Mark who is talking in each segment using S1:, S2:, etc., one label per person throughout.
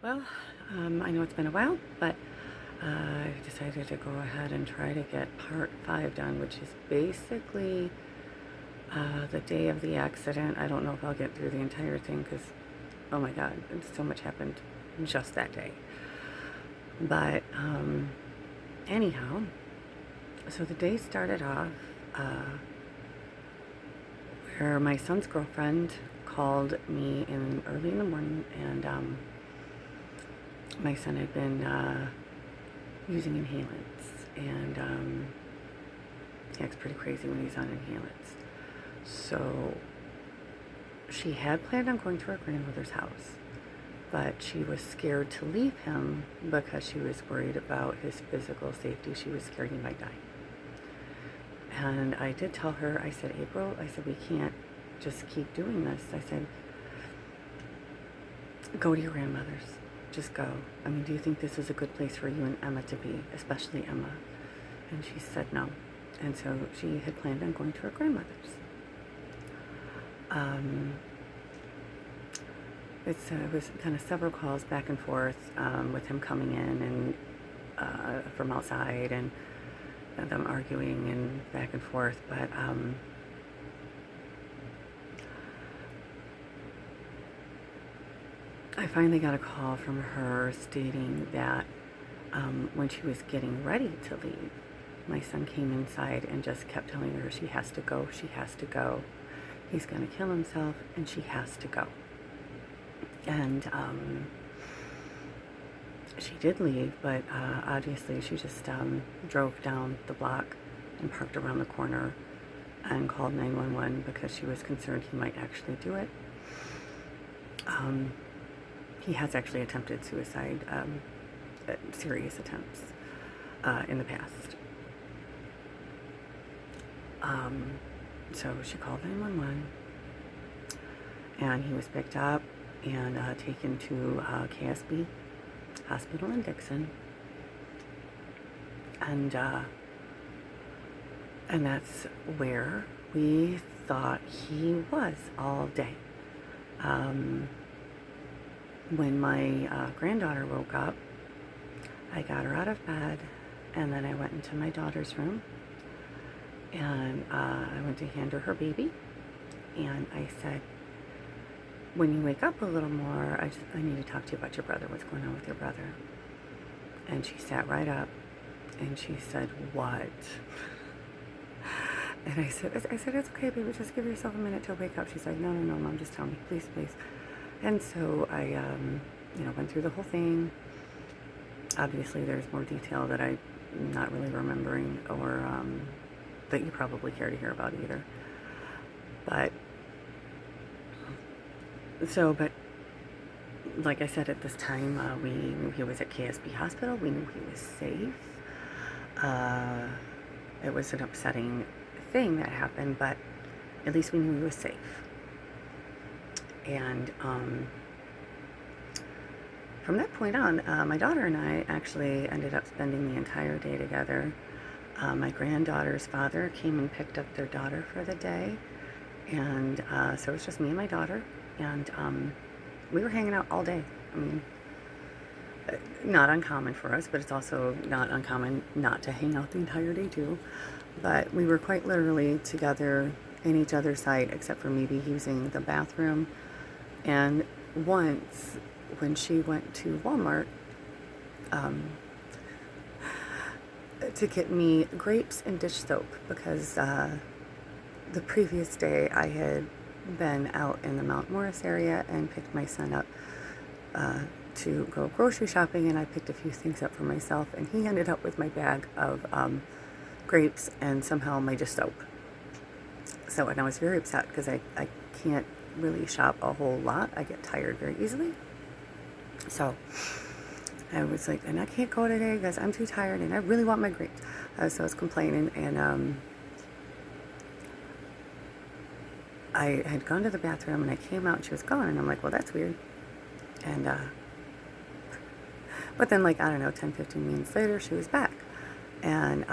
S1: Well, I know it's been a while, but I decided to go ahead and try to get part 5 done, which is basically the day of the accident. I don't know if I'll get through the entire thing because, oh my God, so much happened just that day. But anyhow, so the day started off where my son's girlfriend called me in early in the morning, and my son had been using inhalants, and he acts pretty crazy when he's on inhalants. So she had planned on going to her grandmother's house, but she was scared to leave him because she was worried about his physical safety. She was scared he might die. And I did tell her, I said, April, I said, we can't just keep doing this. I said, go to your grandmother's. Just go. I mean, do you think this is a good place for you and Emma to be, especially Emma? And she said no. And so she had planned on going to her grandmother's. Um, it was kind of several calls back and forth with him coming in and from outside, and them arguing and back and forth. But I finally got a call from her stating that when she was getting ready to leave, my son came inside and just kept telling her she has to go, she has to go. He's going to kill himself and she has to go. And she did leave, but obviously she just drove down the block and parked around the corner and called 911 because she was concerned he might actually do it. He has actually attempted suicide, serious attempts in the past. So she called 911, and he was picked up and taken to KSB Hospital in Dixon, and that's where we thought he was all day. When my granddaughter woke up, I got her out of bed, and then I went into my daughter's room, and I went to hand her baby, and I said, when you wake up a little more, I need to talk to you about your brother. What's going on with your brother? And she sat right up, and she said, what? And I said, it's okay, baby, just give yourself a minute to wake up. She's like, no, Mom, just tell me, please. And so I, went through the whole thing. Obviously, there's more detail that I'm not really remembering, or that you probably care to hear about either. But like I said, at this time, we knew he was at KSB Hospital. We knew he was safe. It was an upsetting thing that happened, but at least we knew he was safe. And from that point on, my daughter and I actually ended up spending the entire day together. My granddaughter's father came and picked up their daughter for the day, and so it was just me and my daughter, and we were hanging out all day. I mean, not uncommon for us, but it's also not uncommon not to hang out the entire day too. But we were quite literally together in each other's sight, except for maybe using the bathroom. And once, when she went to Walmart to get me grapes and dish soap, because the previous day I had been out in the Mount Morris area and picked my son up to go grocery shopping, and I picked a few things up for myself, and he ended up with my bag of grapes and somehow my dish soap. So, and I was very upset because I can't really shop a whole lot. I get tired very easily. So I was like, and I can't go today because I'm too tired and I really want my grapes. So I was complaining, and I had gone to the bathroom and I came out and she was gone, and I'm like, well, that's weird. And but then, like, I don't know, 10-15 minutes later, she was back. And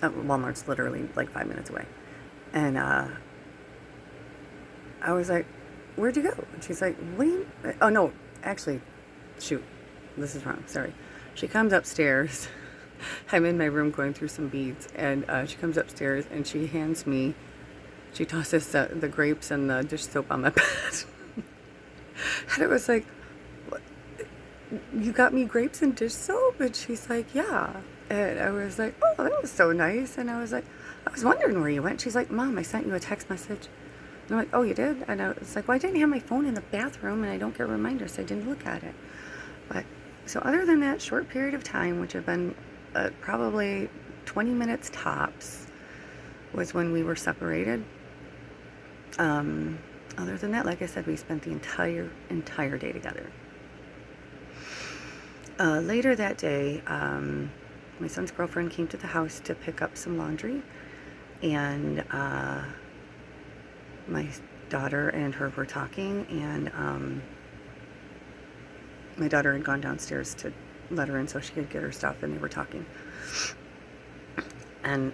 S1: Walmart's literally like 5 minutes away. And I was like, where'd you go? And she's like, what do you, oh no, actually, shoot, this is wrong, sorry. She comes upstairs. I'm in my room going through some beads, and she comes upstairs and she tosses the grapes and the dish soap on my bed. And it was like, "What? You got me grapes and dish soap?" And she's like, "Yeah." And I was like, "Oh, that was so nice." And I was like, "I was wondering where you went." She's like, "Mom, I sent you a text message." And I'm like, "Oh, you did?" And I was like, "Well, I didn't have my phone in the bathroom and I don't get reminders, so I didn't look at it." But so other than that short period of time, which have been probably 20 minutes tops, was when we were separated. Other than that, like I said, we spent the entire day together. Later that day, my son's girlfriend came to the house to pick up some laundry, and my daughter and her were talking, and my daughter had gone downstairs to let her in so she could get her stuff, and they were talking. And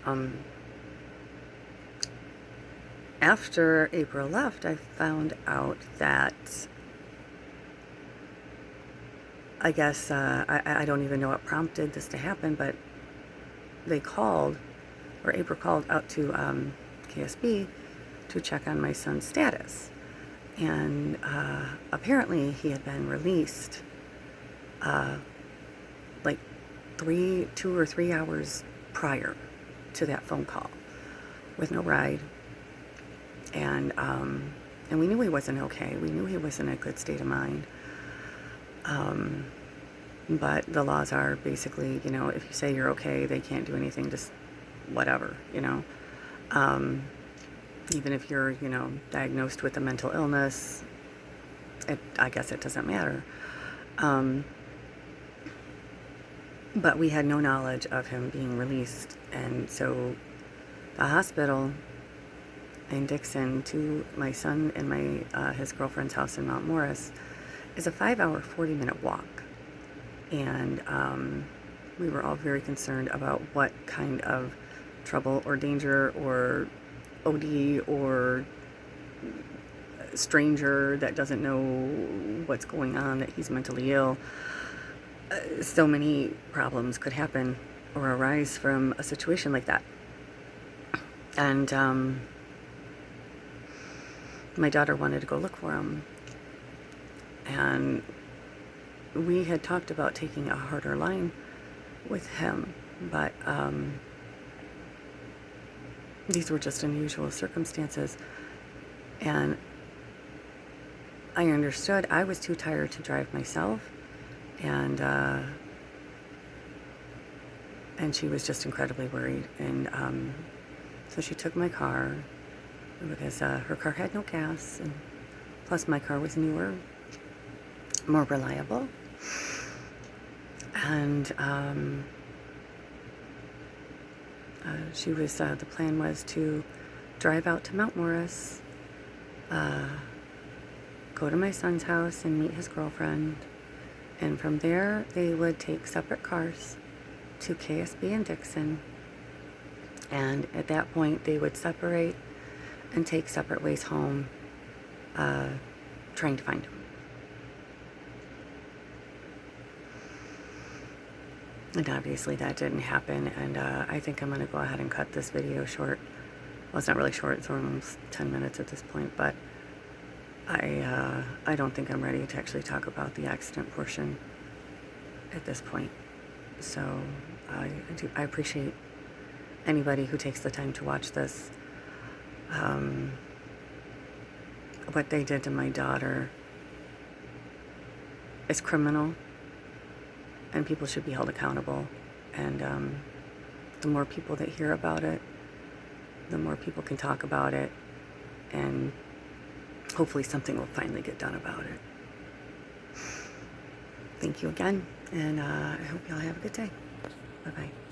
S1: after April left, I found out that, I guess, I don't even know what prompted this to happen, but they called, or April called out to KSB to check on my son's status. And apparently he had been released like 2 or 3 hours prior to that phone call with no ride. And we knew he wasn't okay. We knew he wasn't in a good state of mind. But the laws are basically, you know, if you say you're okay, they can't do anything, just whatever, you know. Even if you're, you know, diagnosed with a mental illness, I guess it doesn't matter. But we had no knowledge of him being released. And so the hospital in Dixon to my son and his girlfriend's house in Mount Morris is a 5-hour, 40-minute walk. And we were all very concerned about what kind of trouble or danger or OD or stranger that doesn't know what's going on, that he's mentally ill. So many problems could happen or arise from a situation like that. And my daughter wanted to go look for him. And we had talked about taking a harder line with him, but these were just unusual circumstances. And I understood I was too tired to drive myself, and she was just incredibly worried. And so she took my car because her car had no gas, and plus my car was newer, more reliable. And the plan was to drive out to Mount Morris, go to my son's house and meet his girlfriend, and from there they would take separate cars to KSB in Dixon, and at that point they would separate and take separate ways home, trying to find him. And obviously that didn't happen, and I think I'm going to go ahead and cut this video short. Well, it's not really short, it's almost 10 minutes at this point, but I don't think I'm ready to actually talk about the accident portion at this point. So I appreciate anybody who takes the time to watch this. What they did to my daughter is criminal, and people should be held accountable. And the more people that hear about it, the more people can talk about it, and hopefully something will finally get done about it. Thank you again, and I hope y'all have a good day. Bye-bye.